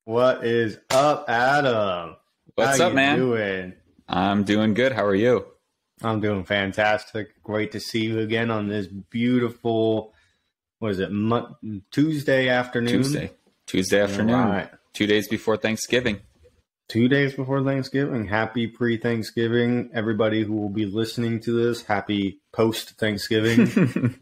What is up, Adam? What's up, man? Doing? I'm doing good. How are you? I'm doing fantastic. Great to see you again on this beautiful, Tuesday afternoon? Tuesday afternoon. Right. 2 days before Thanksgiving. 2 days before Thanksgiving. Happy pre-Thanksgiving. Everybody who will be listening to this, happy post-Thanksgiving.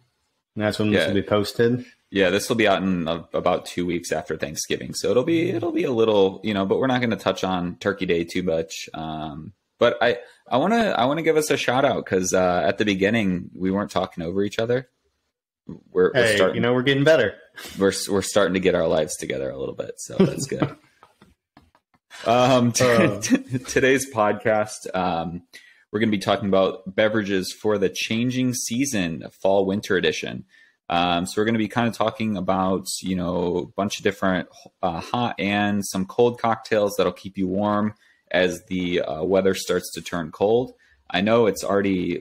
That's when this will be posted. Yeah, this will be out in about 2 weeks after Thanksgiving. So it'll be a little, but we're not going to touch on Turkey Day too much. But I want to give us a shout out because at the beginning we weren't talking over each other. We're starting, we're getting better. We're starting to get our lives together a little bit, so that's good. Today's podcast, we're going to be talking about beverages for the changing season, fall winter edition. So we're going to be kind of talking about, a bunch of different hot and some cold cocktails that'll keep you warm as the weather starts to turn cold. I know it's already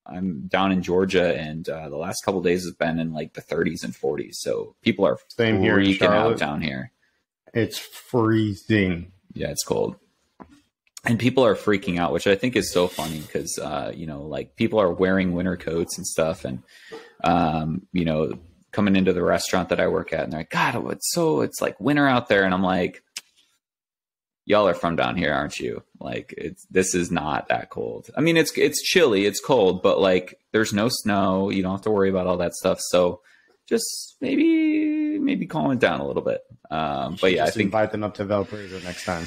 I'm down in Georgia and the last couple of days has been in the 30s and 40s. So people are freaking out down here. It's freezing. Yeah, it's cold. And people are freaking out, which I think is so funny because, people are wearing winter coats and stuff. And, coming into the restaurant that I work at and they're like, God, it's like winter out there. And I'm like, y'all are from down here, aren't you? This is not that cold. I mean, it's chilly, it's cold, but there's no snow. You don't have to worry about all that stuff. So just maybe calm it down a little bit. But yeah, I think invite them up to Valparaiso next time.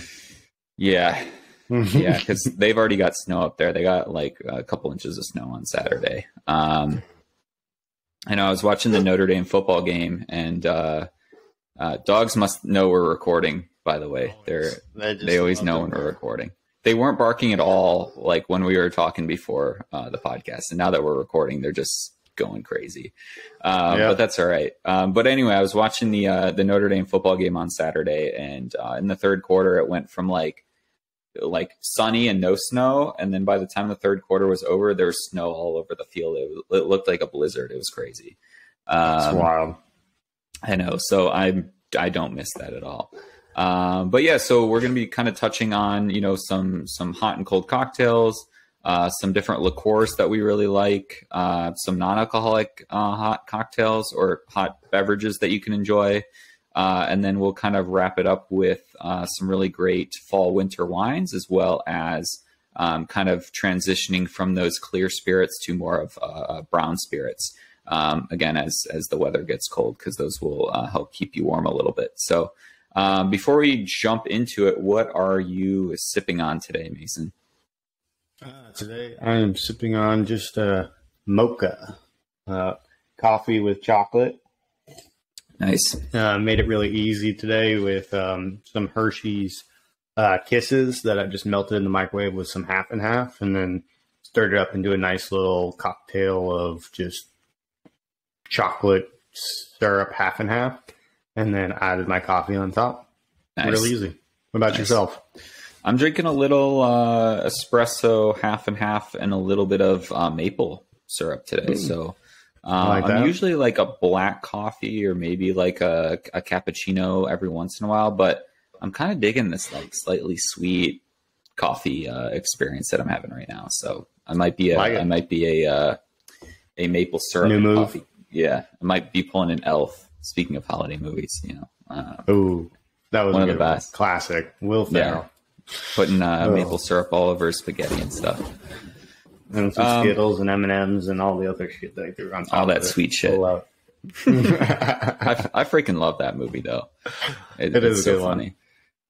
Yeah. Yeah. Cause they've already got snow up there. They got a couple inches of snow on Saturday. I know I was watching the Notre Dame football game and, dogs must know we're recording, by the way. They always know when we're recording. They weren't barking at all when we were talking before the podcast. And now that we're recording, they're just going crazy. But that's all right. But anyway, I was watching the Notre Dame football game on Saturday, and in the third quarter, it went from sunny and no snow, and then by the time the third quarter was over, there was snow all over the field. It looked like a blizzard. It was crazy. It's wild. I know. So I don't miss that at all. But yeah, so we're going to be kind of touching on, some hot and cold cocktails, some different liqueurs that we really like, some non-alcoholic hot cocktails or hot beverages that you can enjoy. And then we'll kind of wrap it up with some really great fall winter wines, as well as kind of transitioning from those clear spirits to more of brown spirits. Again, as the weather gets cold, because those will help keep you warm a little bit. So before we jump into it, what are you sipping on today, Mason? Today I am sipping on just a mocha, coffee with chocolate. Nice. Made it really easy today with some Hershey's Kisses that I just melted in the microwave with some half and half, and then stirred it up into a nice little cocktail of just chocolate syrup half and half, and then added my coffee on top. Nice. Really easy. What about yourself? I'm drinking a little espresso half and half and a little bit of maple syrup today. So I'm usually a black coffee or maybe a cappuccino every once in a while, but I'm kind of digging this slightly sweet coffee experience that I'm having right now. So I might be a maple syrup new move. Coffee. Yeah, I might be pulling an Elf. Speaking of holiday movies, that was one of the best. Classic. Will Ferrell. Yeah. Putting maple syrup all over spaghetti and stuff. And some Skittles and M&Ms and all the other shit that I threw on top all that of it. Sweet shit. I freaking love that movie, though. It's so funny.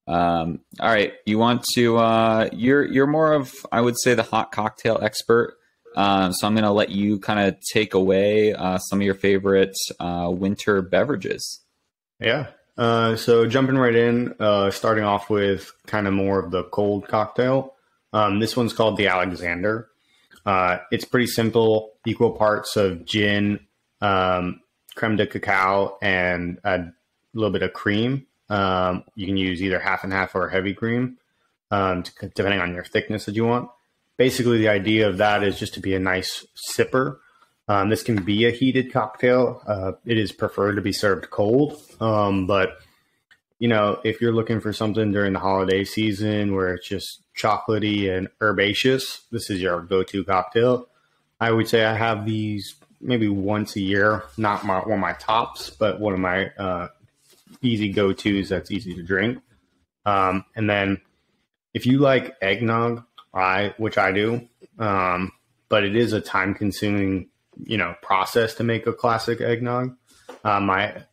All right. You want to, you're more of, I would say, the hot cocktail expert. So I'm going to let you kind of take away some of your favorite winter beverages. Yeah. So jumping right in, starting off with kind of more of the cold cocktail. This one's called the Alexander. It's pretty simple, equal parts of gin, creme de cacao, and a little bit of cream. You can use either half and half or heavy cream, depending on your thickness that you want. Basically, the idea of that is just to be a nice sipper. This can be a heated cocktail. It is preferred to be served cold, but if you're looking for something during the holiday season where it's just chocolatey and herbaceous, this is your go-to cocktail. I would say I have these maybe once a year, not one of my tops, but one of my easy go-tos that's easy to drink. And then if you like eggnog, which I do, but it is a time-consuming, process to make a classic eggnog. My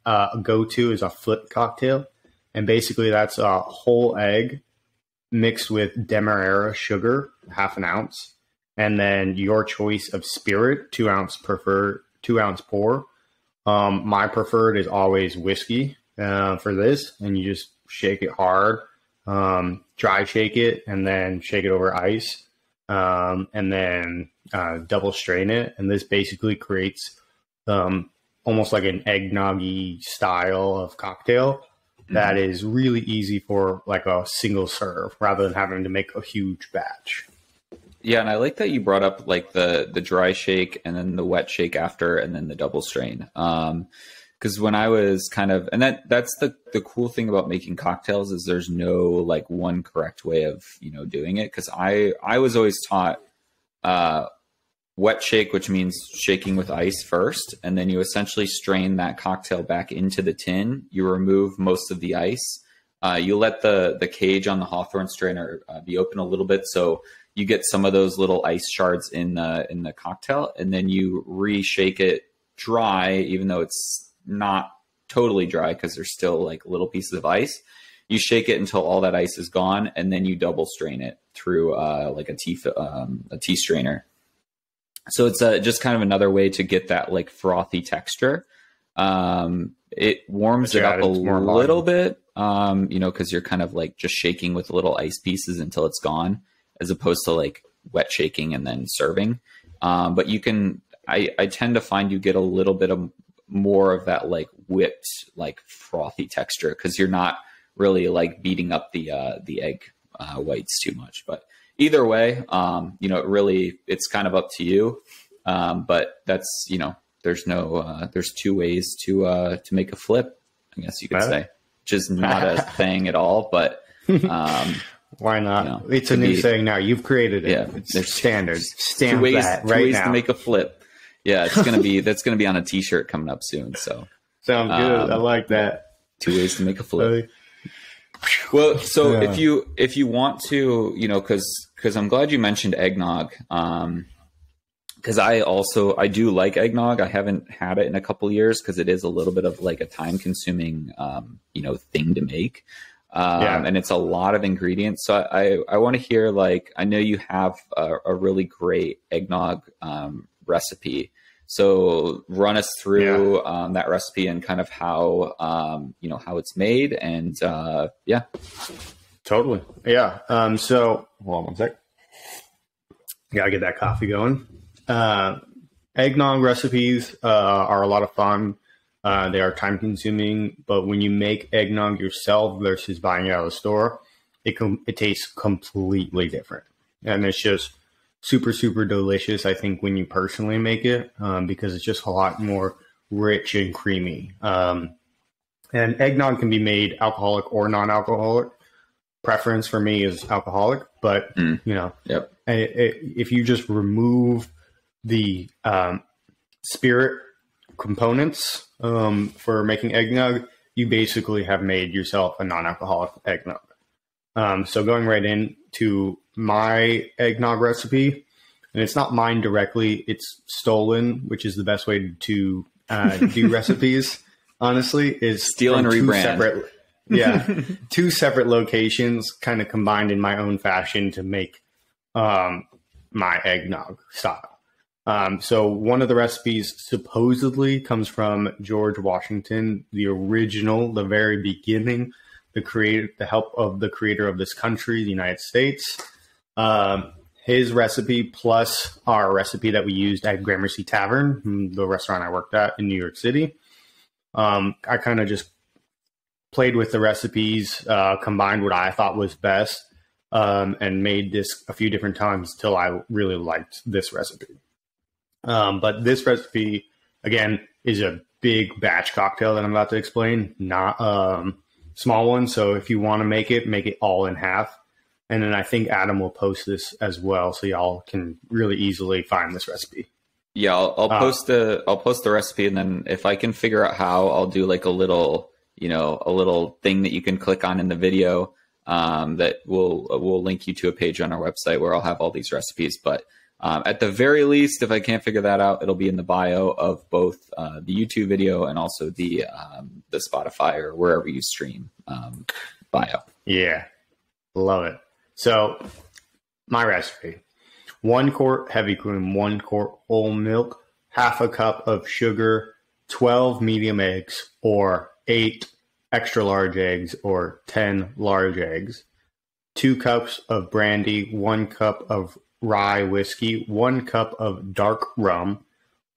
go-to is a flip cocktail, and basically that's a whole egg mixed with demerara sugar, 1/2 ounce, and then your choice of spirit, 2 ounce pour. My preferred is always whiskey for this, and you just shake it hard, dry shake it, and then shake it over ice, and then double strain it. And this basically creates almost like an eggnoggy style of cocktail that is really easy for like a single serve rather than having to make a huge batch. Yeah, and I like that you brought up like the dry shake and then the wet shake after and then the double strain. Because when I was and that's the cool thing about making cocktails is there's no like one correct way of, doing it. Because I was always taught wet shake, which means shaking with ice first, and then you essentially strain that cocktail back into the tin. You remove most of the ice. You let the cage on the Hawthorne strainer be open a little bit, so you get some of those little ice shards in the cocktail, and then you reshake it dry, even though it's not totally dry because there's still like little pieces of ice. You shake it until all that ice is gone, and then you double strain it through like a tea strainer. So it's just kind of another way to get that like frothy texture. It warms it up a little bit, because you're kind of like just shaking with little ice pieces until it's gone, as opposed to like wet shaking and then serving. But I tend to find you get a little bit of more of that like whipped, like frothy texture because you're not really like beating up the egg whites too much. But either way, it's kind of up to you. But that's, there's 2 ways to make a flip, I guess you could say, which is not a thing at all, but, why not? It's a new thing now. You've created it. Yeah. It's standard. Stamp that right now. 2 ways to make a flip. Yeah. That's going to be on a t-shirt coming up soon. So sounds good. I like that. 2 ways to make a flip. Well, so if you want to, because I'm glad you mentioned eggnog, because I do like eggnog. I haven't had it in a couple of years because it is a little bit of like a time consuming, thing to make. And it's a lot of ingredients. So I want to hear, like, I know you have a really great eggnog recipe. So run us through that recipe and kind of how how it's made and Totally. Yeah. So hold on one sec. Gotta get that coffee going. Eggnog recipes are a lot of fun. They are time consuming, but when you make eggnog yourself versus buying it out of the store, it tastes completely different. And it's just super, super delicious, I think, when you personally make it, because it's just a lot more rich and creamy. And eggnog can be made alcoholic or non-alcoholic. Preference for me is alcoholic, but, if you just remove the spirit components for making eggnog, you basically have made yourself a non-alcoholic eggnog. So going right into my eggnog recipe, and it's not mine directly, it's stolen, which is the best way to do recipes, honestly, is steal and rebrand. Two separate locations kind of combined in my own fashion to make my eggnog style. So one of the recipes supposedly comes from George Washington, the original, the very beginning, the help of the creator of this country, the United States. His recipe plus our recipe that we used at Gramercy Tavern, the restaurant I worked at in New York City. I kind of just played with the recipes, combined what I thought was best, and made this a few different times till I really liked this recipe. But this recipe, again, is a big batch cocktail that I'm about to explain, not small one. So if you want to make it all in half. And then I think Adam will post this as well, so y'all can really easily find this recipe. Yeah, I'll post the recipe, and then if I can figure out how, I'll do like a little thing that you can click on in the video that will link you to a page on our website where I'll have all these recipes. But at the very least, if I can't figure that out, it'll be in the bio of both the YouTube video and also the Spotify or wherever you stream bio. Yeah, love it. So my recipe: 1 quart heavy cream, 1 quart whole milk, half a cup of sugar, 12 medium eggs, or 8 extra large eggs, or 10 large eggs, 2 cups of brandy, 1 cup of rye whiskey, 1 cup of dark rum,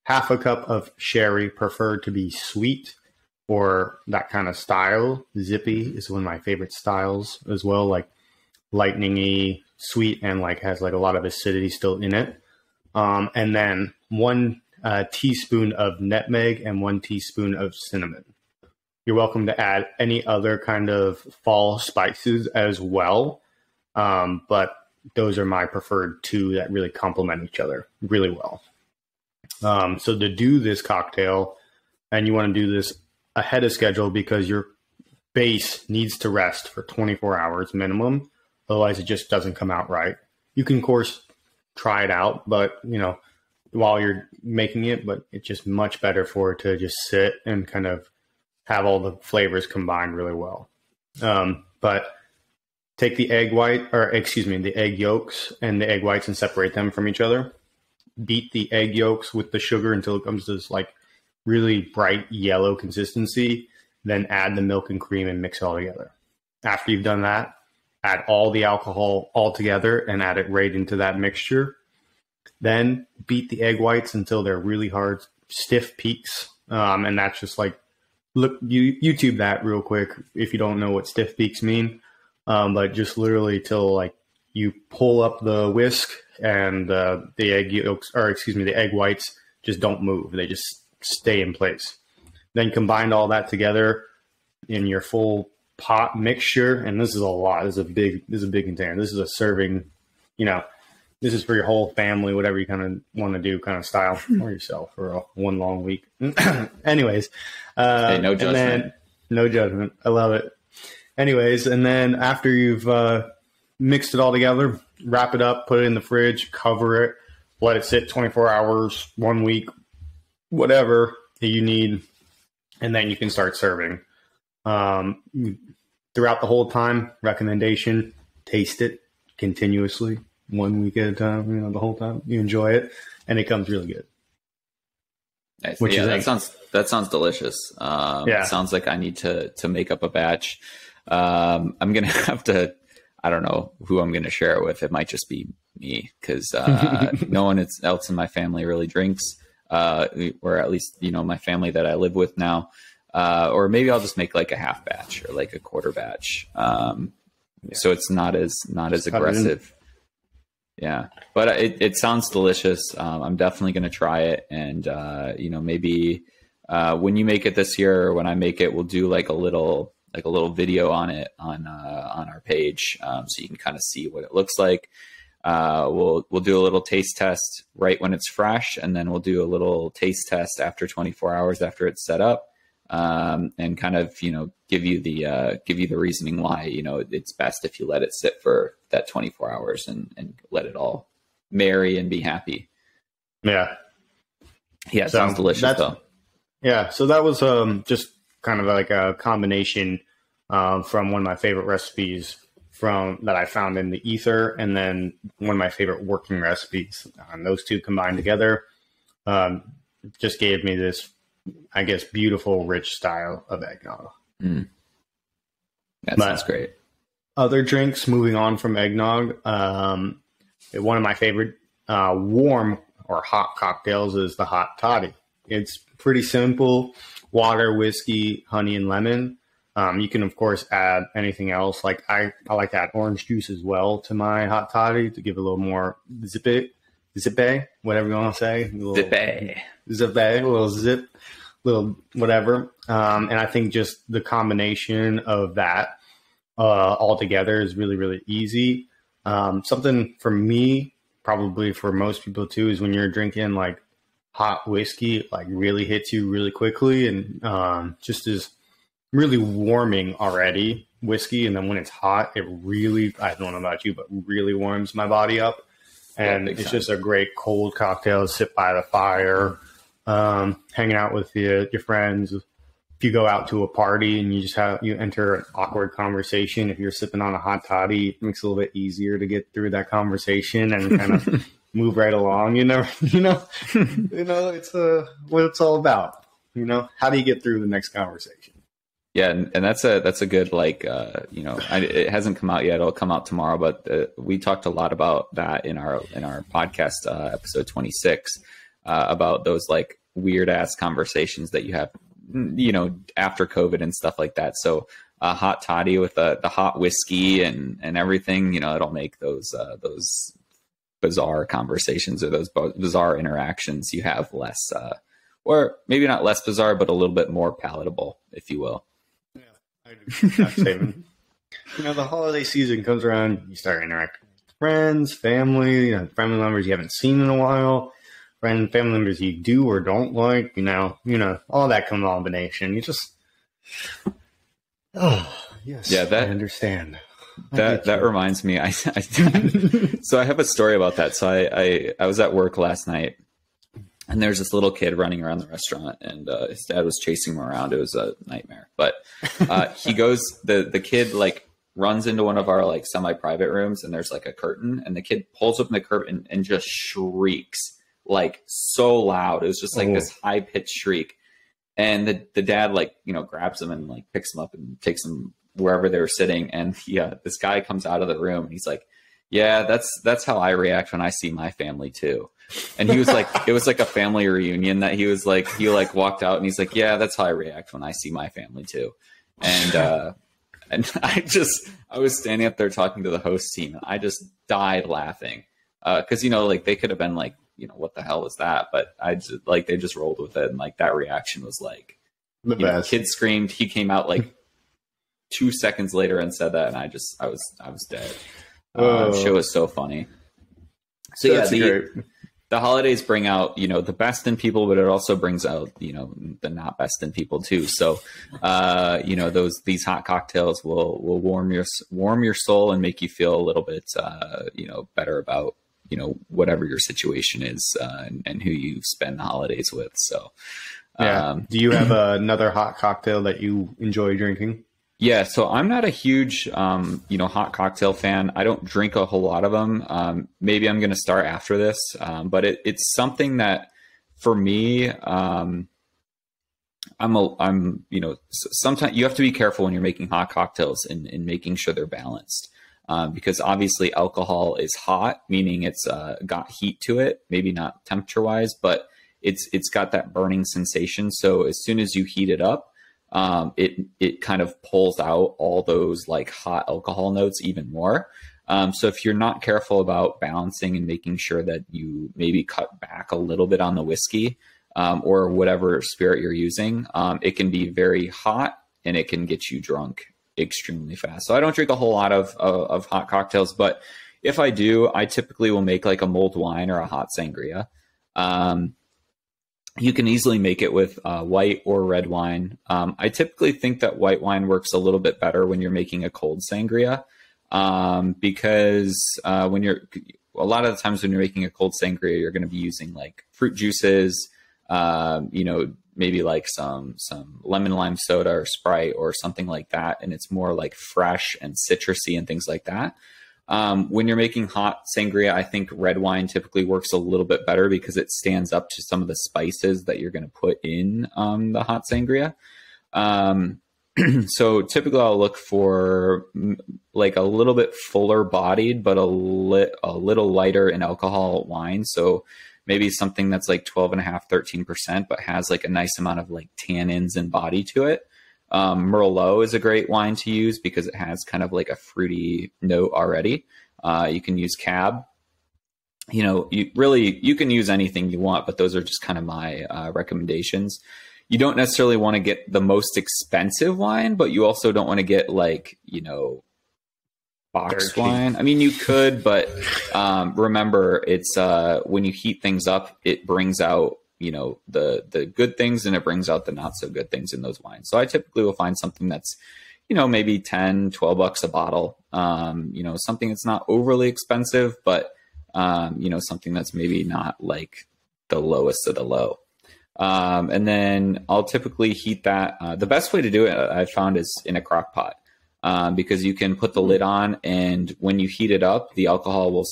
half a cup of sherry, preferred to be sweet or that kind of style. Zippy is one of my favorite styles as well, like lightningy, sweet, and like has like a lot of acidity still in it. And then 1 teaspoon of nutmeg and 1 teaspoon of cinnamon. You're welcome to add any other kind of fall spices as well. But those are my preferred 2 that really complement each other really well. So to do this cocktail, and you want to do this ahead of schedule because your base needs to rest for 24 hours minimum. Otherwise, it just doesn't come out right. You can, of course, try it out, but, while you're making it, but it's just much better for it to just sit and kind of have all the flavors combined really well. But take the egg yolks and the egg whites and separate them from each other. Beat the egg yolks with the sugar until it comes to this like really bright yellow consistency. Then add the milk and cream and mix it all together. After you've done that, add all the alcohol all together and add it right into that mixture. Then beat the egg whites until they're really hard, stiff peaks. And that's just like, look, YouTube that real quick if you don't know what stiff peaks mean. But just literally till like you pull up the whisk and the egg yolks, the egg whites just don't move. They just stay in place. Then combine all that together in your full pot mixture, and this is a lot. This is a big container. This is a serving, this is for your whole family, whatever you kind of want to do, kind of style, or yourself for one long week. Anyways, hey, no judgment. No judgment. I love it. Anyways, and then after you've mixed it all together, wrap it up, put it in the fridge, cover it, let it sit 24 hours, 1 week, whatever that you need, and then you can start serving. Throughout the whole time, recommendation, taste it continuously, 1 week at a time, the whole time. You enjoy it, and it comes really good. Nice. Yeah, that sounds delicious. It sounds like I need to make up a batch. I'm going to have to, I don't know who I'm going to share it with. It might just be me because no one else in my family really drinks, or at least, my family that I live with now. Or maybe I'll just make like a half batch or like a quarter batch. So it's not as aggressive. Yeah, but it sounds delicious. I'm definitely going to try it. And, maybe when you make it this year or when I make it, we'll do like a little video on it on our page. So you can kind of see what it looks like. We'll do a little taste test right when it's fresh. And then we'll do a little taste test after 24 hours after it's set up. And kind of, give you the reasoning why, it's best if you let it sit for that 24 hours and let it all marry and be happy. Yeah. Yeah. It sounds delicious though. Yeah. So that was, just kind of like a combination, from one of my favorite recipes that I found in the ether. And then one of my favorite working recipes, and those two combined together, just gave me this, I guess, beautiful, rich style of eggnog. That sounds great. Other drinks, moving on from eggnog, one of my favorite warm or hot cocktails is the hot toddy. It's pretty simple: water, whiskey, honey, and lemon. You can, of course, add anything else. Like I like to add orange juice as well to my hot toddy to give a little more zippy, whatever you want to say. A little zip. little whatever. And I think just the combination of that all together is really, really easy. Something for me, probably for most people too, is when you're drinking like hot whiskey, it like really hits you really quickly and just is really warming already whiskey. And then when it's hot, it really, I don't know about you, but really warms my body up. And it's just a great cold cocktail to sit by the fire, hanging out with your friends. If you go out to a party and you enter an awkward conversation, if you're sipping on a hot toddy, it makes it a little bit easier to get through that conversation and kind of move right along. It's what it's all about. How do you get through the next conversation? Yeah, and that's a good it hasn't come out yet. It'll come out tomorrow, but we talked a lot about that in our podcast episode 26 about those like weird ass conversations that you have, after COVID and stuff like that. So a hot toddy with the hot whiskey and everything, it'll make those bizarre conversations or those bizarre interactions you have less, or maybe not less bizarre, but a little bit more palatable, if you will. I do that statement. The holiday season comes around, you start interacting with friends, family, family members you haven't seen in a while, family members you do or don't like, all that combination. You just, yes, yeah, I understand. That reminds me, so I have a story about that. So I was at work last night. And there's this little kid running around the restaurant, and his dad was chasing him around. It was a nightmare. But he goes, the kid like runs into one of our like semi-private rooms, and there's like a curtain, and the kid pulls open the curtain and just shrieks like so loud. It was just like this high pitched shriek. And the dad like, grabs him and like picks him up and takes him wherever they were sitting. And this guy comes out of the room and he's like, yeah, that's how I react when I see my family too. And he was like, it was like a family reunion that he walked out and he's like, yeah, that's how I react when I see my family too. And I was standing up there talking to the host team and I just died laughing. Cause like they could have been like, what the hell was that? But they just rolled with it. And like that reaction was like, the best. Kid screamed, he came out like 2 seconds later and said that. And I was dead. Show was so funny. So that's the holidays bring out, the best in people, but it also brings out, the not best in people too. So, these hot cocktails will warm your soul and make you feel a little bit, better about, whatever your situation is, and who you spend the holidays with. So, do you have another hot cocktail that you enjoy drinking? Yeah, so I'm not a huge, hot cocktail fan. I don't drink a whole lot of them. Maybe I'm going to start after this, but it's something that, for me, sometimes you have to be careful when you're making hot cocktails in making sure they're balanced, because obviously alcohol is hot, meaning it's got heat to it, maybe not temperature wise, but it's got that burning sensation. So as soon as you heat it up, it kind of pulls out all those like hot alcohol notes even more. So if you're not careful about balancing and making sure that you maybe cut back a little bit on the whiskey, or whatever spirit you're using, it can be very hot and it can get you drunk extremely fast. So I don't drink a whole lot of hot cocktails, but if I do, I typically will make like a mulled wine or a hot sangria. You can easily make it with white or red wine. I typically think that white wine works a little bit better when you're making a cold sangria, because a lot of the times when you're making a cold sangria, you're going to be using like fruit juices, maybe like some lemon lime soda or Sprite or something like that, and it's more like fresh and citrusy and things like that. When you're making hot sangria, I think red wine typically works a little bit better because it stands up to some of the spices that you're going to put in the hot sangria. So typically I'll look for like a little bit fuller bodied, but a little lighter in alcohol wine. So maybe something that's like 12.5, 13%, but has like a nice amount of like tannins and body to it. Merlot is a great wine to use because it has kind of like a fruity note already. You can use Cab. You can use anything you want, but those are just kind of my recommendations. you don't necessarily want to get the most expensive wine, but you also don't want to get like, you know, boxed wine. I mean, you could, but remember, it's when you heat things up, it brings out, you know, the good things and it brings out the not so good things in those wines. So I typically will find something that's, you know, maybe 10, 12 bucks a bottle. You know, something that's not overly expensive, but you know, something that's maybe not like the lowest of the low. And then I'll typically heat that. The best way to do it, I found, is in a crock pot. Because you can put the lid on, and when you heat it up, the alcohol will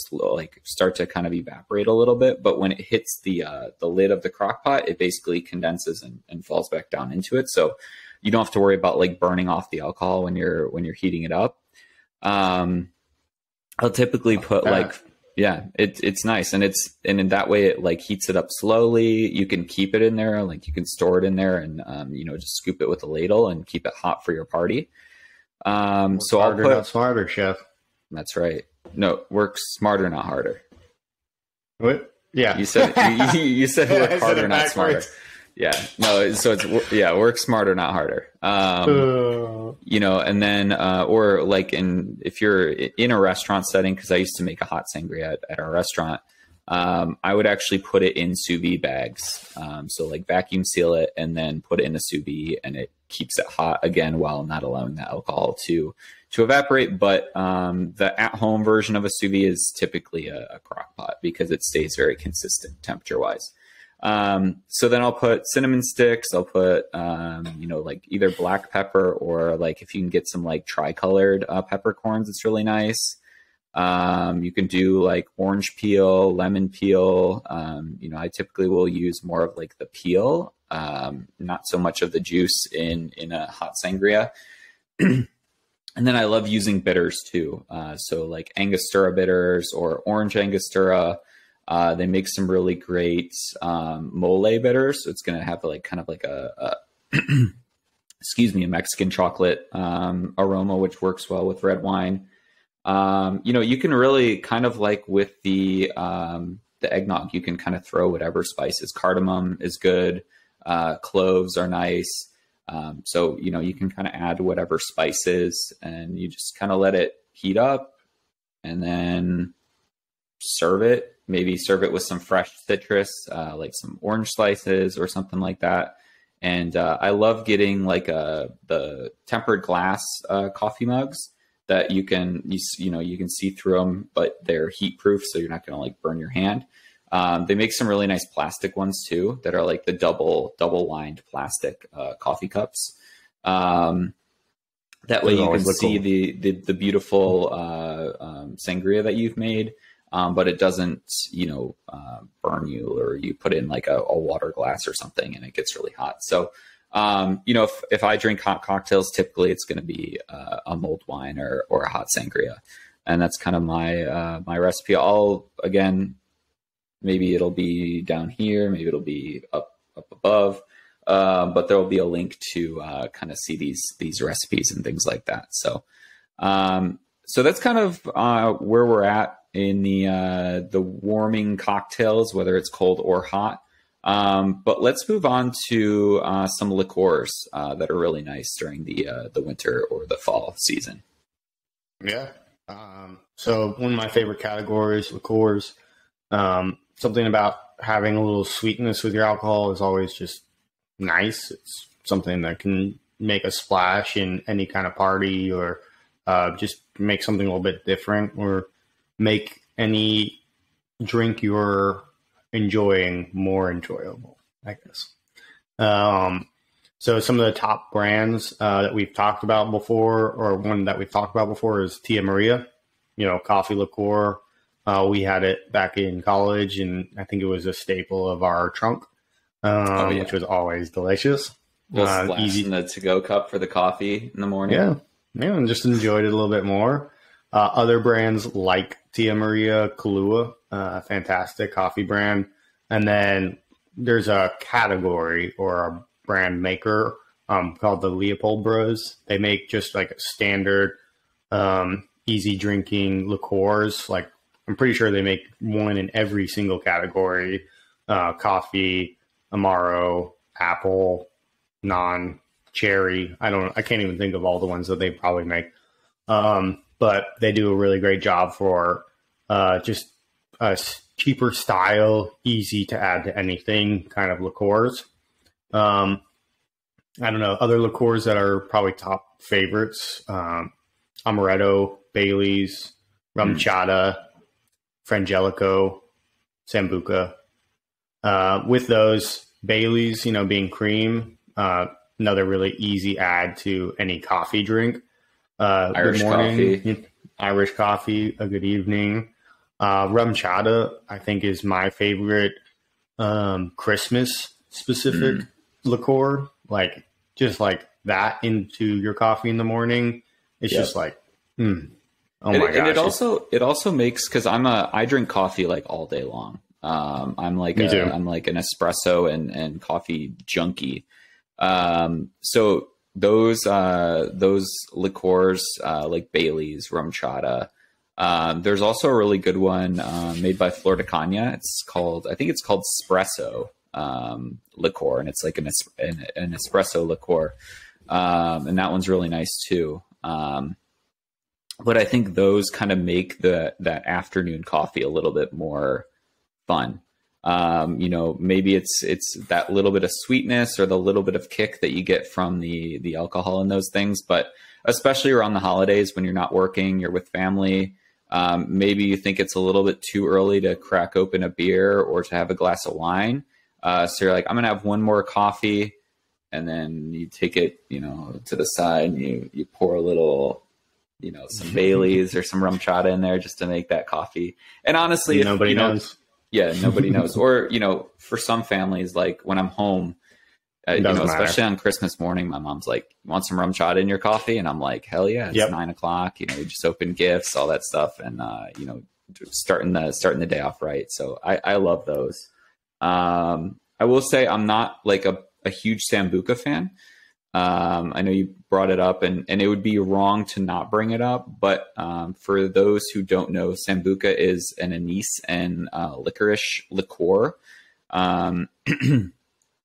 start to kind of evaporate a little bit. But when it hits the lid of the crock pot, it basically condenses and falls back down into it. So you don't have to worry about like burning off the alcohol when you're heating it up. I'll typically put it's nice, and in that way it like heats it up slowly. You can keep it in there, like you can store it in there, and you know, just scoop it with a ladle and keep it hot for your party. So harder, I'll put, not smarter, chef. That's right. No, work smarter, not harder. What? Yeah. You said you said work harder, not smarter. Yeah. No. So it's work smarter, not harder. You know, and then or like if you're in a restaurant setting, because I used to make a hot sangria at our restaurant. I would actually put it in sous vide bags. So like vacuum seal it and then put it in a sous vide, and it keeps it hot again while not allowing the alcohol to evaporate. But the at-home version of a sous vide is typically a crock pot because it stays very consistent temperature-wise. So then I'll put cinnamon sticks. I'll put, you know, like either black pepper, or like if you can get some like tri-colored peppercorns, it's really nice. You can do like orange peel, lemon peel. You know, I typically will use more of like the peel, not so much of the juice in a hot sangria. And then I love using bitters too. So like Angostura bitters or orange Angostura. They make some really great mole bitters. So it's going to have like kind of like a excuse me, a Mexican chocolate aroma, which works well with red wine. You know, you can really kind of like with the eggnog, you can kind of throw whatever spices. Cardamom is good. Cloves are nice. So, you know, you can kind of add whatever spices, and you just kind of let it heat up and then serve it. Maybe serve it with some fresh citrus, like some orange slices or something like that. And I love getting like the tempered glass coffee mugs that you can see through them, but they're heat proof, so you're not going to like burn your hand. They make some really nice plastic ones too that are like the double lined plastic coffee cups. That way you can see the beautiful sangria that you've made, but it doesn't, you know, burn you, or you put in like a water glass or something and it gets really hot. So, you know, if I drink hot cocktails, typically it's going to be a mulled wine or a hot sangria. And that's kind of my recipe. Maybe it'll be down here, maybe it'll be up above, but there will be a link to kind of see these recipes and things like that. So, so that's kind of where we're at in the warming cocktails, whether it's cold or hot. But let's move on to some liqueurs that are really nice during the winter or the fall season. Yeah. So one of my favorite categories, liqueurs. Something about having a little sweetness with your alcohol is always just nice. It's something that can make a splash in any kind of party, or just make something a little bit different, or make any drink you're enjoying more enjoyable, I guess. So some of the top brands that we've talked about before, or one that we've talked about before, is Tia Maria, you know, coffee liqueur. We had it back in college, and I think it was a staple of our trunk, which was always delicious. Easy in the to-go cup for the coffee in the morning. Yeah, and just enjoyed it a little bit more. Other brands like Tia Maria, Kahlua, fantastic coffee brand. And then there's a category or a brand maker called the Leopold Bros. They make just like a standard, easy drinking liqueurs. Like, I'm pretty sure they make one in every single category: coffee, Amaro, apple, non-cherry. I can't even think of all the ones that they probably make. But they do a really great job for just a cheaper style, easy to add to anything kind of liqueurs. I don't know, other liqueurs that are probably top favorites, Amaretto, Bailey's, Rum Chata, Frangelico, Sambuca. With those, Bailey's, being cream, another really easy add to any coffee drink. Irish good morning, coffee. Irish coffee, a good evening. Rum Chata, I think, is my favorite Christmas specific liqueur. Just like that into your coffee in the morning. It's just like, oh my gosh. And it also makes, because I drink coffee like all day long. I'm like an espresso and coffee junkie. So those liqueurs like Bailey's, Rum Chata. There's also a really good one made by Flor de Caña. I think it's called Espresso liqueur, and it's like an espresso liqueur, and that one's really nice too. But I think those kind of make that afternoon coffee a little bit more fun. Maybe it's that little bit of sweetness or the little bit of kick that you get from the alcohol in those things. But especially around the holidays when you're not working, you're with family, maybe you think it's a little bit too early to crack open a beer or to have a glass of wine. So you're like, I'm going to have one more coffee, and then you take it, to the side and you pour a little, some Bailey's or some Rum Chata in there just to make that coffee. And honestly, nobody knows. Yeah, nobody knows. Or, for some families, like when I'm home, especially on Christmas morning, my mom's like, "You want some Rum Chata in your coffee?" And I'm like, "Hell yeah!" It's 9 o'clock. We just open gifts, all that stuff, and starting the day off right. So I love those. I will say I'm not like a huge Sambuca fan. I know you brought it up, and it would be wrong to not bring it up. But for those who don't know, Sambuca is an anise and licorice liqueur. And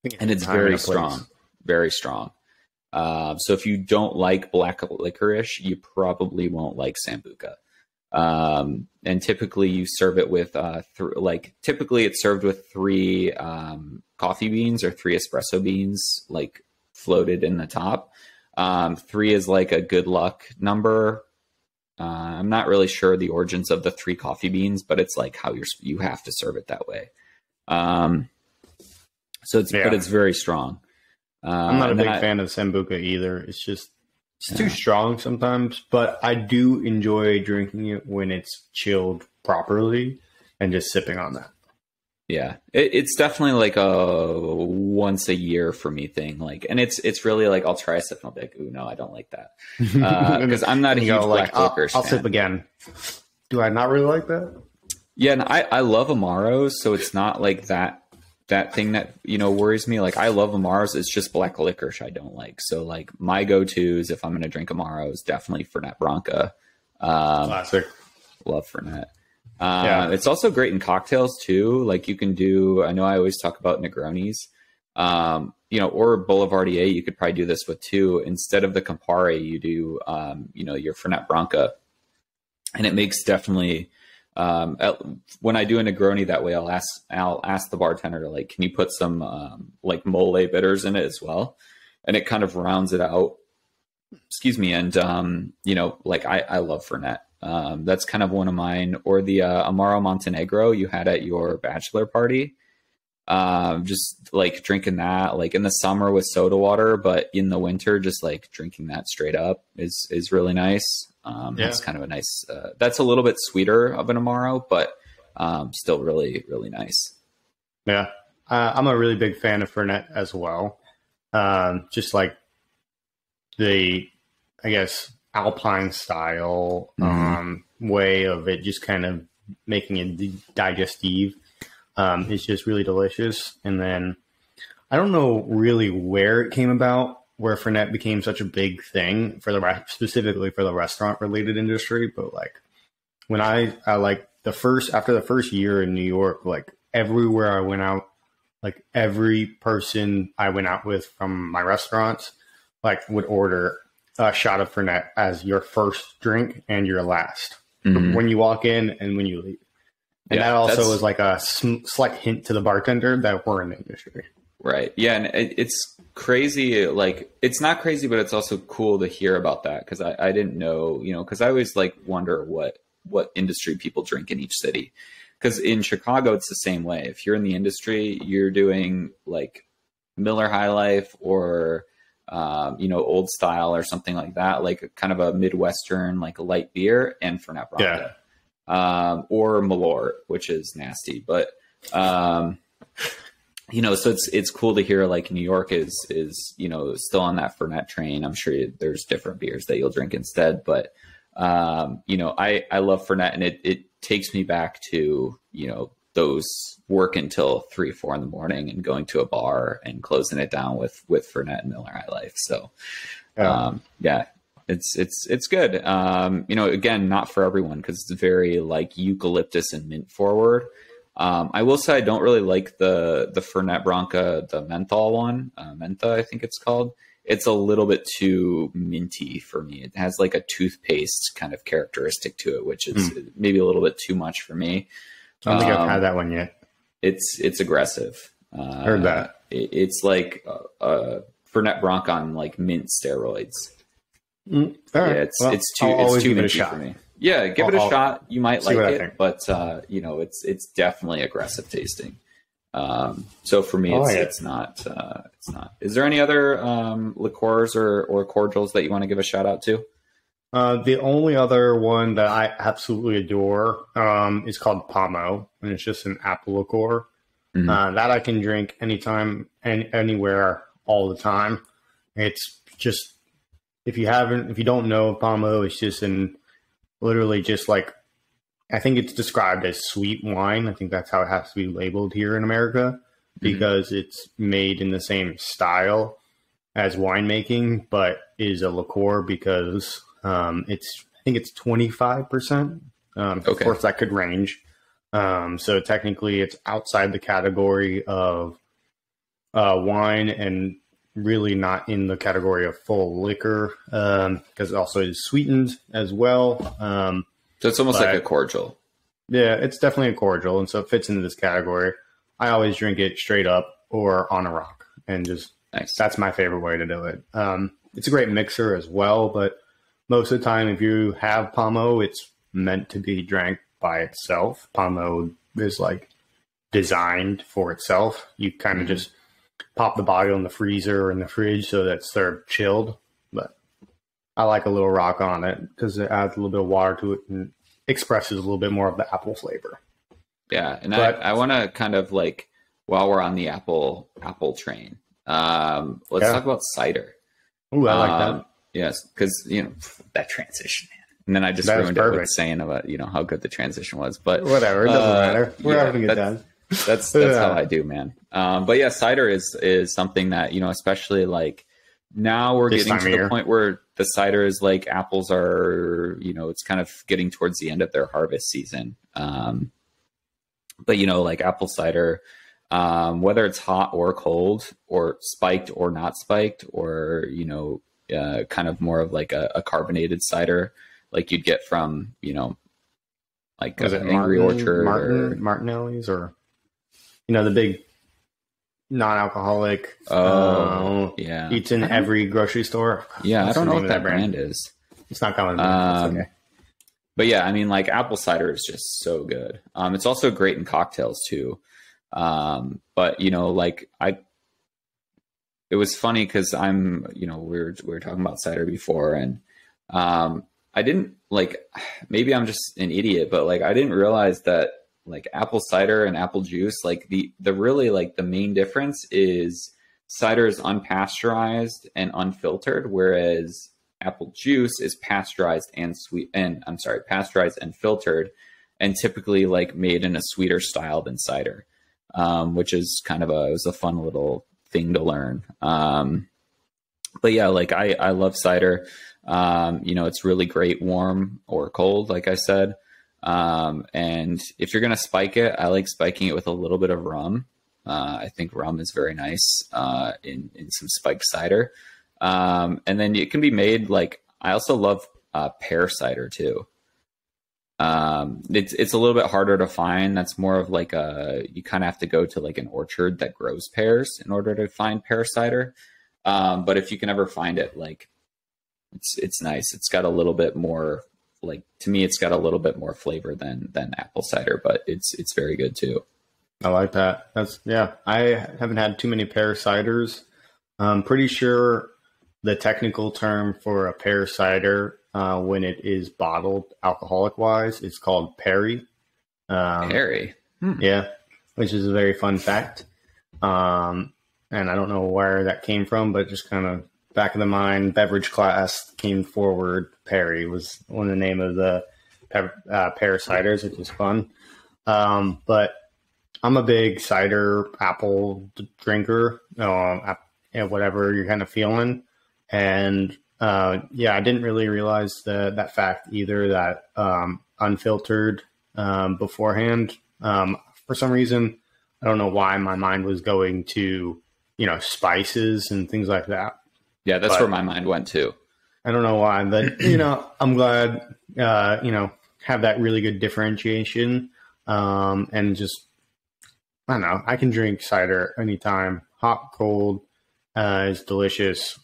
it's very strong, very strong. So if you don't like black licorice, you probably won't like Sambuca. And typically you serve it with, typically it's served with 3 coffee beans or 3 espresso beans, like floated in the top. 3 is like a good luck number. I'm not really sure the origins of the 3 coffee beans, but it's like how you have to serve it that way. But it's very strong. I'm not a big fan of Sambuca either. It's too strong sometimes, but I do enjoy drinking it when it's chilled properly and just sipping on that. Yeah, it's definitely like a once a year for me thing. And it's really like I'll try a sip and I'll be like, "Ooh, no, I don't like that," because I'm not a huge black licorice fan. I'll sip again. Do I not really like that? Yeah, and I love Amaros, so it's not like that thing that worries me. Like I love Amaros, it's just black licorice I don't like. So like my go-tos if I'm going to drink Amaros, definitely Fernet Branca. Classic. Love Fernet. It's also great in cocktails too. Like you can do, I know I always talk about Negronis, or Boulevardier. You could probably do this with too. Instead of the Campari, you do, your Fernet Branca, and it makes definitely, when I do a Negroni that way, I'll ask the bartender, like, can you put some, like mole bitters in it as well? And it kind of rounds it out. Excuse me. And, I love Fernet. That's kind of one of mine, or the Amaro Montenegro you had at your bachelor party. Just like drinking that like in the summer with soda water, but in the winter, just like drinking that straight up is really nice. That's kind of a nice, that's a little bit sweeter of an Amaro, but still really, really nice. Yeah. I'm a really big fan of Fernet as well. Just like the, I guess, Alpine style way of it, just kind of making it digestive. It's just really delicious. And then I don't know really where it came about, where Fernet became such a big thing for specifically for the restaurant related industry. But like when I like after the first year in New York, like everywhere I went out, like every person I went out with from my restaurants, like would order a shot of Fernet as your first drink and your last when you walk in and when you leave. And that also was like a slight hint to the bartender that we're in the industry. Right. Yeah. And it's crazy. Like, it's not crazy, but it's also cool to hear about that. Cause I didn't know, you know, cause I always like wonder what industry people drink in each city. Cause in Chicago, it's the same way. If you're in the industry, you're doing like Miller High Life or, you know, Old Style or something like that, like kind of a Midwestern, like a light beer and Fernet Branca. Or Malort, which is nasty, but, you know, so it's cool to hear like New York is, you know, still on that Fernet train. I'm sure there's different beers that you'll drink instead, but, you know, I love Fernet, and it takes me back to, you know, those work until 3 or 4 in the morning and going to a bar and closing it down with Fernet and Miller High Life. So, yeah, it's good. You know, again, not for everyone, because it's very like eucalyptus and mint forward. I will say I don't really like the Fernet Branca, the menthol one, Mentha, I think it's called. It's a little bit too minty for me. It has like a toothpaste kind of characteristic to it, which is maybe a little bit too much for me. I don't think I've had that one yet. It's aggressive. Heard that. It's like Fernet Branca on like mint steroids. All right. Yeah, it's too minty for me. Yeah, give it a shot. You might like it, but you know, it's definitely aggressive tasting. So for me, it's not. Is there any other liqueurs or cordials that you want to give a shout out to? The only other one that I absolutely adore is called Pomo, and it's just an apple liqueur. That I can drink anytime and anywhere all the time. It's just, if you don't know Pomo, it's just literally just like, I think it's described as sweet wine. I think that's how it has to be labeled here in America, because it's made in the same style as winemaking, but is a liqueur because I think it's 25%. Of course, that could range. So technically, it's outside the category of wine, and really not in the category of full liquor, because it also is sweetened as well. So it's almost like a cordial. Yeah, it's definitely a cordial, and so it fits into this category. I always drink it straight up or on a rock, and just that's my favorite way to do it. It's a great mixer as well, but most of the time, if you have Pomo, it's meant to be drank by itself. Pomo is like designed for itself. You kind of just pop the bottle in the freezer or in the fridge so that it's served chilled. But I like a little rock on it because it adds a little bit of water to it and expresses a little bit more of the apple flavor. Yeah, and I want to kind of like, while we're on the apple train, let's talk about cider. Ooh, I like that. Yes, because, you know, that transition, man. And then I just ruined it with saying about, you know, how good the transition was. But whatever, it doesn't matter. We're having a good time. That's how I do, man. But yeah, cider is something that, you know, especially like now we're getting to the point where the cider is like, apples are, you know, it's kind of getting towards the end of their harvest season. But, you know, like apple cider, whether it's hot or cold or spiked or not spiked, or, you know, kind of more of like a carbonated cider, like you'd get from, you know, like Angry Orchard, Martinelli's, or, you know, the big non-alcoholic. Yeah, eats in every grocery store. Yeah, I don't know what that brand is. It's not coming. It's okay. But yeah, I mean, like apple cider is just so good. It's also great in cocktails too. But you know, like it was funny because you know, we were talking about cider before, and I didn't, like, maybe I'm just an idiot, but like I didn't realize that like apple cider and apple juice, like the really like the main difference is cider is unpasteurized and unfiltered, whereas apple juice is pasteurized and pasteurized and filtered, and typically like made in a sweeter style than cider, which is kind of it was a fun little thing to learn. But yeah, like I love cider. You know, it's really great warm or cold, like I said. And if you're going to spike it, I like spiking it with a little bit of rum. I think rum is very nice in some spiked cider. And then it can be made like, I also love pear cider too. It's a little bit harder to find. That's more of like you kind of have to go to like an orchard that grows pears in order to find pear cider. But if you can ever find it, like it's nice. It's got a little bit more, like, to me, it's got a little bit more flavor than apple cider, but it's very good too. I like that. I haven't had too many pear ciders. I'm pretty sure the technical term for a pear cider, when it is bottled alcoholic wise, is called perry. Perry. Yeah, which is a very fun fact. And I don't know where that came from, but just kind of back of the mind, beverage class came forward. Perry was one of the name of the pear ciders, which is fun. But I'm a big cider apple drinker, whatever you're kind of feeling. And I didn't really realize that fact either, that unfiltered beforehand. For some reason, I don't know why my mind was going to, spices and things like that. Yeah, that's where my mind went too. I don't know why, but, I'm glad, have that really good differentiation. And just, I don't know, I can drink cider anytime, hot, cold, is delicious.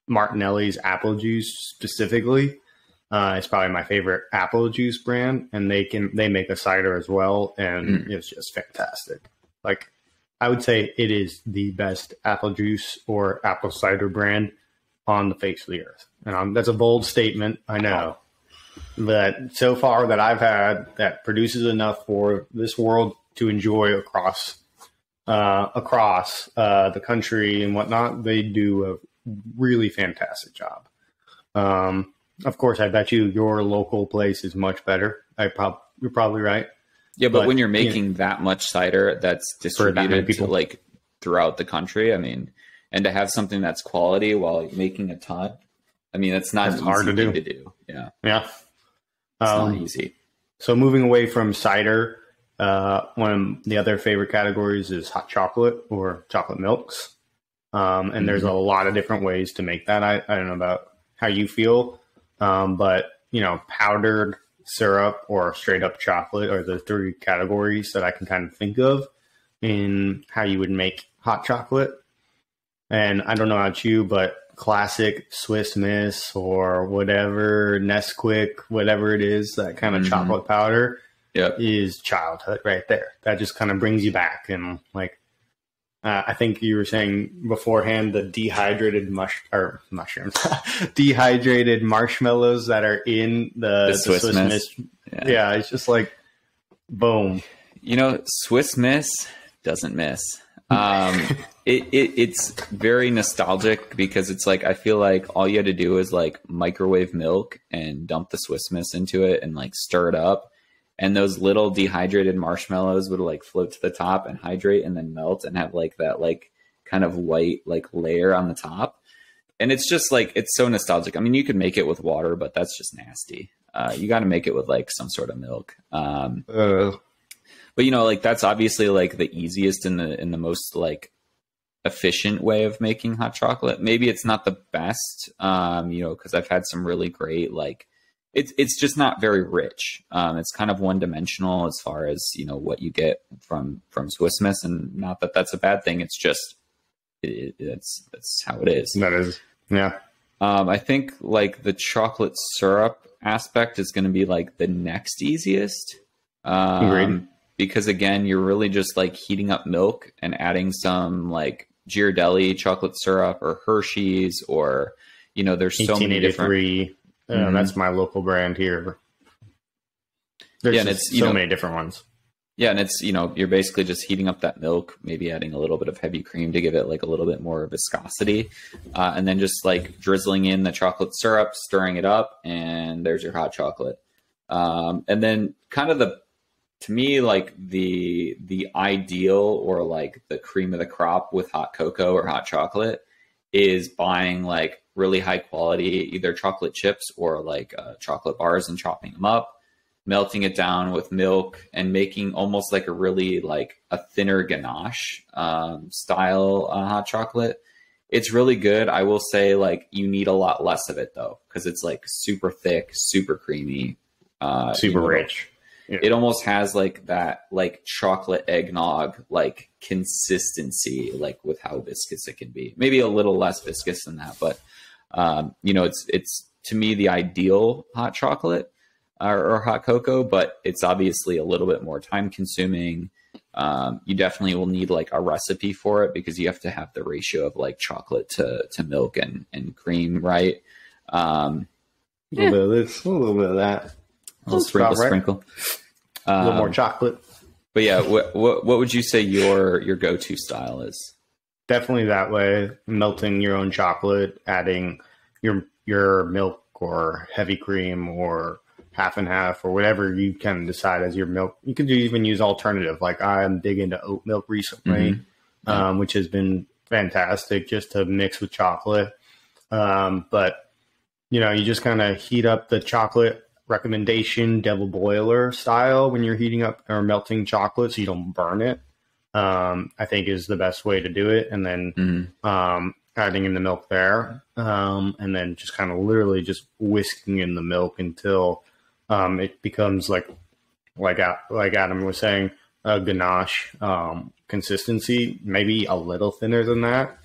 Martinelli's apple juice specifically is probably my favorite apple juice brand, and they make a cider as well, and it's just fantastic. Like, I would say it is the best apple juice or apple cider brand on the face of the earth. And that's a bold statement, I know, but so far that I've had that produces enough for this world to enjoy across the country and whatnot, they do a really fantastic job. Of course, I bet your local place is much better. You're probably right. Yeah, but when you're making that much cider that's distributed to like throughout the country, I mean, and to have something that's quality while making a ton, I mean, that's not hard to do. Yeah. Yeah. It's not easy. So moving away from cider, one of the other favorite categories is hot chocolate or chocolate milks. And there's a lot of different ways to make that. I don't know about how you feel, but powdered syrup or straight up chocolate are the three categories that I can kind of think of in how you would make hot chocolate. And I don't know about you, but classic Swiss Miss or whatever, Nesquik, whatever it is, that kind of chocolate powder is childhood right there. That just kind of brings you back. And like, I think you were saying beforehand, the dehydrated mushrooms, dehydrated marshmallows that are in the Swiss Miss. Yeah, it's just like, boom. Swiss Miss doesn't miss. It's very nostalgic because it's like, I feel like all you had to do is like microwave milk and dump the Swiss Miss into it and like stir it up. And those little dehydrated marshmallows would like float to the top and hydrate and then melt and have like that like kind of white like layer on the top. And it's just like, it's so nostalgic. I mean, you could make it with water, but that's just nasty. You got to make it with like some sort of milk. But like that's obviously like the easiest and the most like efficient way of making hot chocolate. Maybe it's not the best, because I've had some really great like, it's just not very rich. It's kind of one dimensional as far as, what you get from Swiss Miss, and not that that's a bad thing. It's just, that's how it is. That is. Yeah. I think like the chocolate syrup aspect is going to be like the next easiest. Agreed. Because again, you're really just like heating up milk and adding some like Ghirardelli chocolate syrup or Hershey's, or, there's so many different. That's my local brand here. There's so many different ones. Yeah, and it's, you're basically just heating up that milk, maybe adding a little bit of heavy cream to give it like a little bit more viscosity, and then just like drizzling in the chocolate syrup, stirring it up, and there's your hot chocolate. And then kind of to me, like the ideal or like the cream of the crop with hot cocoa or hot chocolate is buying like really high quality, either chocolate chips or like chocolate bars and chopping them up. melting it down with milk and making almost like a really like a thinner ganache style hot chocolate. It's really good. I will say like you need a lot less of it though, because it's like super thick, super creamy, super rich. Yeah. It almost has like that like chocolate eggnog like consistency, like with how viscous it can be. Maybe a little less viscous than that, but it's to me the ideal hot chocolate or hot cocoa, but it's obviously a little bit more time consuming. You definitely will need like a recipe for it because you have to have the ratio of like chocolate to milk and cream, right? A little bit of this, a little bit of that. A little sprinkle. A little more chocolate. But yeah, what would you say your go-to style is? Definitely that way. Melting your own chocolate, adding your milk or heavy cream or half and half or whatever you can decide as your milk. You could even use alternative. Like I'm big into oat milk recently, which has been fantastic just to mix with chocolate. But you just kind of heat up the chocolate. Recommendation, double boiler style when you're heating up or melting chocolate so you don't burn it. I think is the best way to do it. And then adding in the milk there, and then just kind of literally just whisking in the milk until it becomes like Adam was saying, a ganache consistency, maybe a little thinner than that,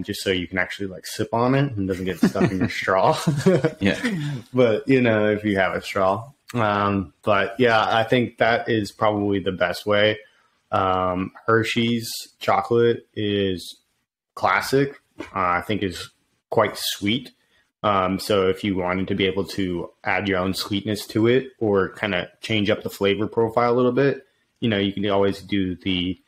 just so you can actually like sip on it and doesn't get stuck in your straw. Yeah, but if you have a straw, but yeah, I think that is probably the best way. Hershey's chocolate is classic. I think is quite sweet. So if you wanted to be able to add your own sweetness to it or kind of change up the flavor profile a little bit, you can always do the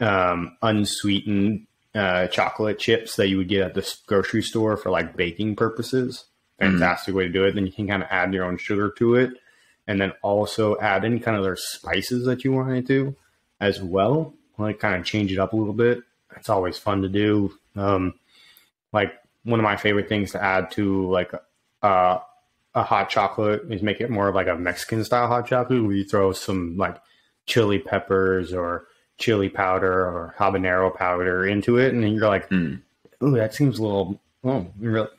unsweetened chocolate chips that you would get at the grocery store for like baking purposes. Fantastic way to do it. Then you can kind of add your own sugar to it and then also add any kind of their spices that you wanted to as well. Like kind of change it up a little bit. It's always fun to do. Like one of my favorite things to add to like a hot chocolate is make it more of like a Mexican style hot chocolate where you throw some like chili peppers or chili powder or habanero powder into it. And then you're like, ooh, that seems a little,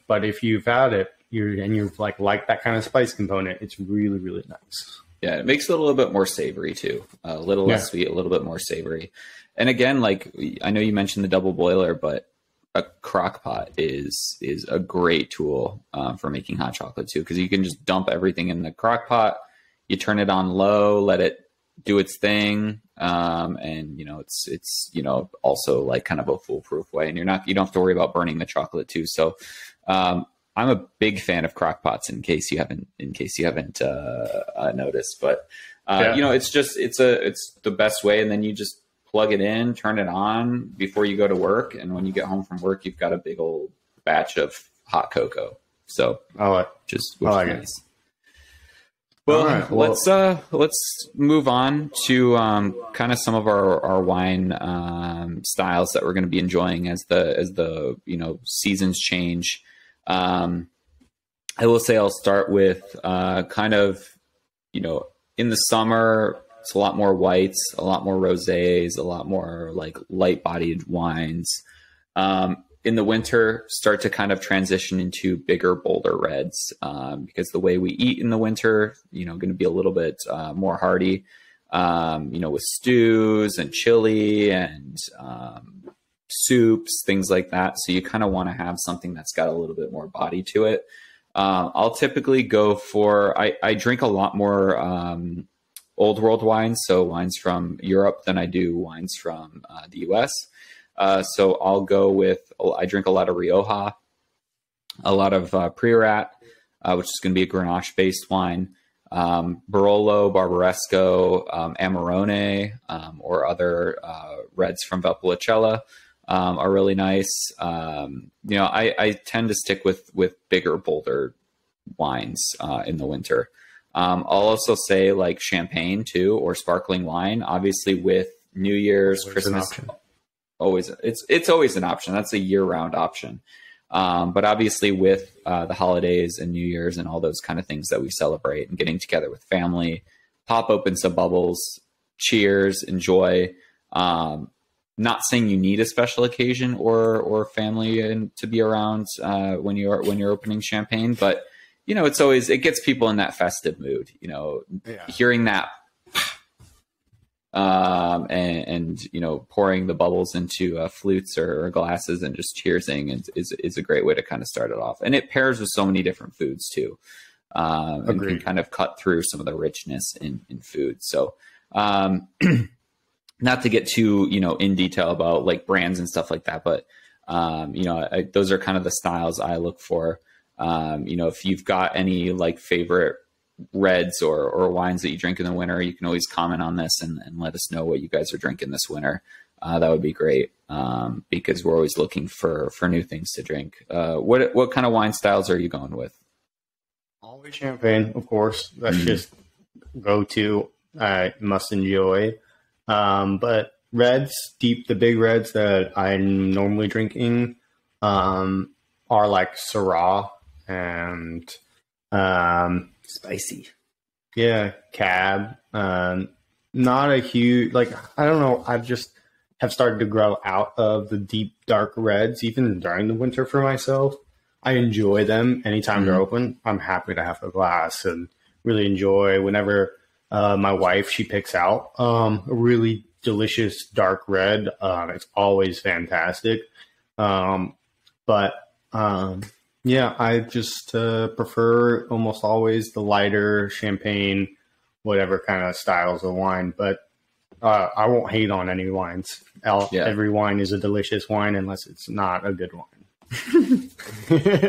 but if you've had it, you've like that kind of spice component, it's really, really nice. Yeah, it makes it a little bit more savory too. A little less sweet, a little bit more savory. And again, like I know you mentioned the double boiler, but a crock pot is a great tool for making hot chocolate too, because you can just dump everything in the crock pot. You turn it on low, let it do its thing, and it's also like kind of a foolproof way, and you don't have to worry about burning the chocolate too. So I'm a big fan of crock pots. In case you haven't noticed, but it's the best way, and then you just plug it in, turn it on before you go to work. And when you get home from work, you've got a big old batch of hot cocoa. So which is nice. Well, right. Let's move on to kind of some of our wine styles that we're going to be enjoying as the seasons change. I will say I'll start with kind of in the summer. It's a lot more whites, a lot more rosés, a lot more like light-bodied wines. In the winter, start to kind of transition into bigger, bolder reds because the way we eat in the winter, going to be a little bit more hearty, with stews and chili and soups, things like that. So you kind of want to have something that's got a little bit more body to it. I'll typically go for, I drink a lot more old world wines, so wines from Europe, than I do wines from the US. So I'll go with, I drink a lot of Rioja, a lot of Priorat, which is going to be a Grenache based wine, Barolo, Barbaresco, Amarone, or other reds from Valpolicella are really nice. I tend to stick with bigger, bolder wines in the winter. I'll also say like champagne too, or sparkling wine. Obviously, with New Year's, Christmas, it's always an option. That's a year-round option. But obviously with the holidays and New Year's and all those kind of things that we celebrate and getting together with family, pop open some bubbles, cheers, enjoy. Not saying you need a special occasion or family and to be around when you're opening champagne, but it gets people in that festive mood. Hearing that and pouring the bubbles into flutes or glasses and just cheersing is a great way to kind of start it off. And it pairs with so many different foods too, and can kind of cut through some of the richness in food. So. Not to get too, in detail about like brands and stuff like that, but, those are kind of the styles I look for. If you've got any like favorite reds or wines that you drink in the winter, you can always comment on this and let us know what you guys are drinking this winter. That would be great. Because we're always looking for new things to drink. What kind of wine styles are you going with? Always champagne, of course. That's just go-to. I must enjoy. But reds, the big reds that I'm normally drinking, are like Syrah and, spicy. Yeah. Cab. Not a huge, I don't know. I've just have started to grow out of the deep, dark reds, even during the winter for myself. I enjoy them anytime they're open. I'm happy to have a glass and really enjoy whenever, my wife, she picks out a really delicious dark red. It's always fantastic. I just prefer almost always the lighter champagne, whatever kind of styles of wine. But I won't hate on any wines. Every wine is a delicious wine unless it's not a good wine.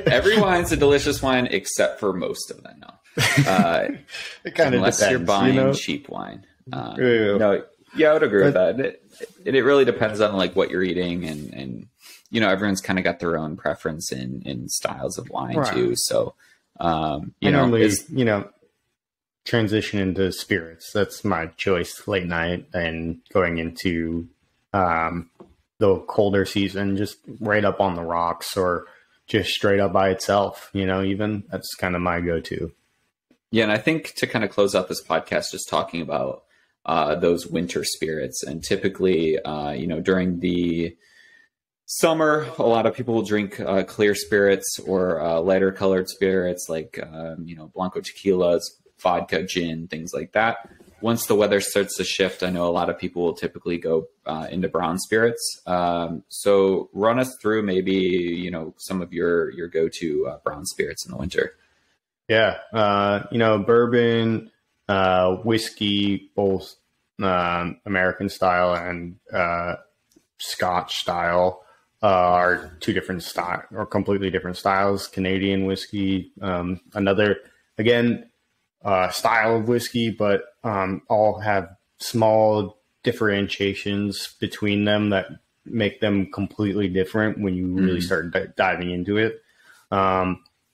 Every wine's a delicious wine except for most of them. No. It kind of unless depends, you're buying cheap wine. I would agree with that. It really depends on like what you're eating and everyone's kind of got their own preference in styles of wine too. So transition into spirits. That's my choice late night and going into the colder season, just right up on the rocks or just straight up by itself. Even that's kind of my go-to. Yeah, and I think to kind of close out this podcast, just talking about those winter spirits, and typically, during the summer, a lot of people will drink clear spirits or lighter colored spirits like, Blanco tequilas, vodka, gin, things like that. Once the weather starts to shift, I know a lot of people will typically go into brown spirits. So run us through maybe, some of your go-to brown spirits in the winter. Yeah. Bourbon, whiskey, both American style and Scotch style are two different styles or completely different styles. Canadian whiskey, another, again, style of whiskey, but all have small differentiations between them that make them completely different when you really start diving into it.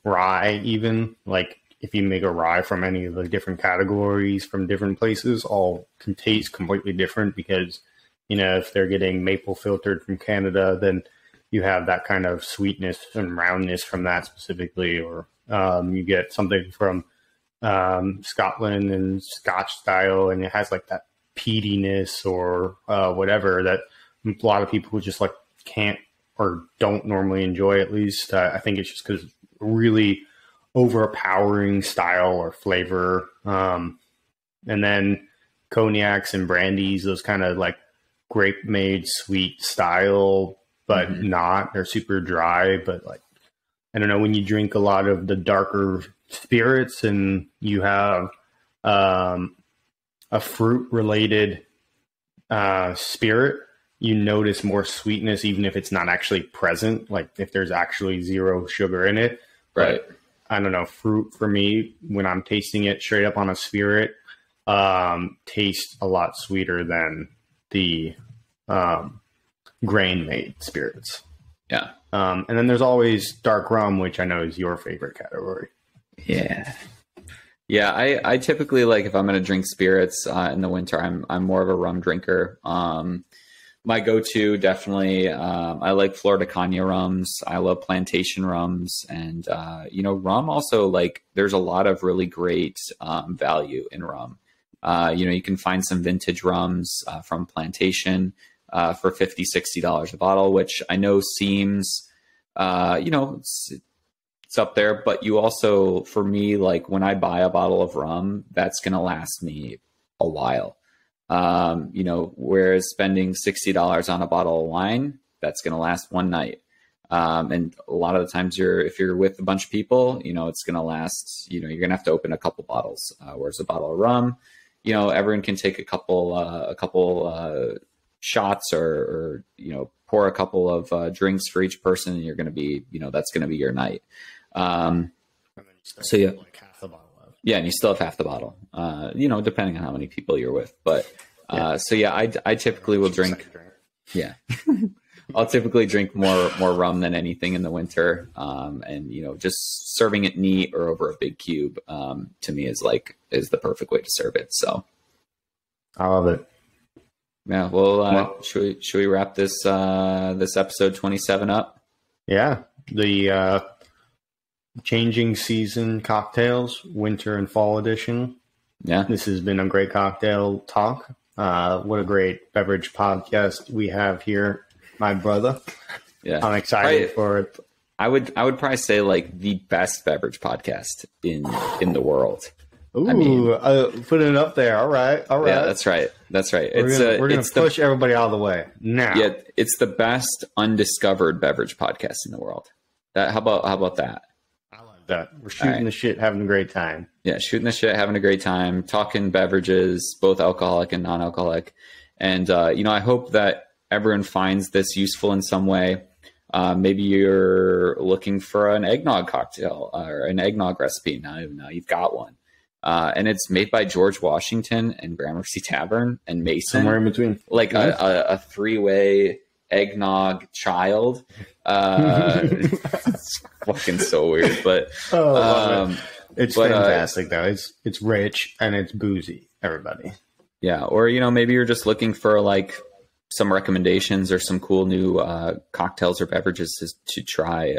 Rye, even like if you make a rye from any of the different categories from different places, all can taste completely different because, if they're getting maple filtered from Canada, then you have that kind of sweetness and roundness from that specifically, or you get something from Scotland and Scotch style, and it has like that peatiness or whatever that a lot of people just like can't or don't normally enjoy. At least I think it's just because really overpowering style or flavor. And then cognacs and brandies, those kind of like grape made sweet style, but they're super dry. But like, I don't know, when you drink a lot of the darker spirits and you have a fruit related spirit, you notice more sweetness, even if it's not actually present, like if there's actually zero sugar in it. Right. But, I don't know, fruit for me, when I'm tasting it straight up on a spirit, tastes a lot sweeter than the grain made spirits. Yeah. And then there's always dark rum, which I know is your favorite category. Yeah. Yeah, I typically, like, if I'm going to drink spirits in the winter, I'm more of a rum drinker. my go-to, definitely. I like Florida Caña rums. I love plantation rums, and rum also, like, there's a lot of really great value in rum. You can find some vintage rums from plantation for $50-$60 a bottle, which I know seems, it's up there. But you also, for me, like when I buy a bottle of rum, that's going to last me a while. Whereas spending $60 on a bottle of wine, that's going to last one night. And a lot of the times if you're with a bunch of people, it's going to last, you're going to have to open a couple bottles, whereas a bottle of rum, everyone can take a couple shots or pour a couple of drinks for each person, and you're going to be, that's going to be your night. So yeah, like half the bottle left. Yeah, and you still have half the bottle, depending on how many people you're with. But so yeah, I typically will drink. Yeah, I'll typically drink more rum than anything in the winter, and just serving it neat or over a big cube to me is the perfect way to serve it. So I love it. Yeah, well, should we wrap this episode 27 up? Yeah, the changing season cocktails, winter and fall edition. Yeah, this has been a great cocktail talk. What a great beverage podcast we have here, my brother. Yeah, I'm excited for it. I would probably say like the best beverage podcast in the world. Ooh, putting it up there. All right. Yeah, that's right. We're gonna push everybody out of the way now. Yeah, it's the best undiscovered beverage podcast in the world. How about that? I like that. We're shooting the shit, having a great time. Yeah, shooting the shit, having a great time, talking beverages, both alcoholic and non-alcoholic. And I hope that everyone finds this useful in some way. Maybe you're looking for an eggnog cocktail or an eggnog recipe. Now you've got one. And it's made by George Washington and Gramercy Tavern and Mason. Somewhere in between. Like a three-way eggnog child. It's fucking so weird. But it's fantastic, though. It's rich and it's boozy, everybody. Yeah. Or, maybe you're just looking for like some recommendations or some cool new cocktails or beverages to try,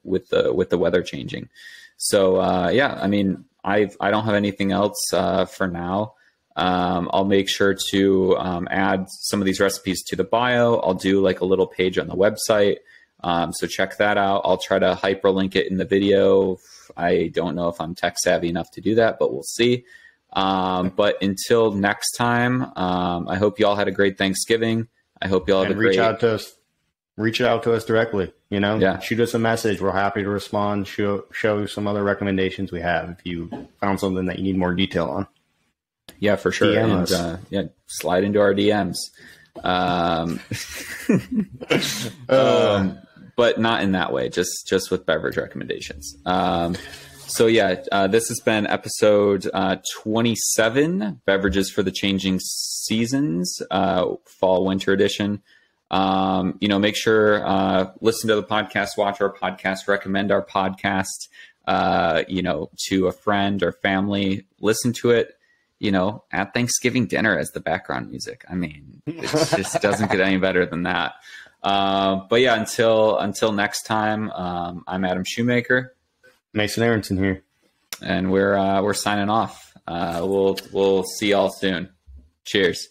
with the weather changing. So, I mean, I don't have anything else for now. I'll make sure to add some of these recipes to the bio. I'll do like a little page on the website. So check that out. I'll try to hyperlink it in the video. I don't know if I'm tech savvy enough to do that, but we'll see. But until next time, I hope you all had a great Thanksgiving. I hope you all have a great... Reach out to us directly, shoot us a message. We're happy to respond, show some other recommendations we have if you found something that you need more detail on. Yeah, for sure. DM and slide into our DMs. But not in that way, just with beverage recommendations. This has been episode 27, Beverages for the Changing Seasons, Fall Winter Edition. Make sure, listen to the podcast, watch our podcast, recommend our podcast, to a friend or family, listen to it, at Thanksgiving dinner as the background music. I mean, it just doesn't get any better than that. Until next time, I'm Adam Shoemaker. Mason Aronson here. And we're signing off. We'll see y'all soon. Cheers.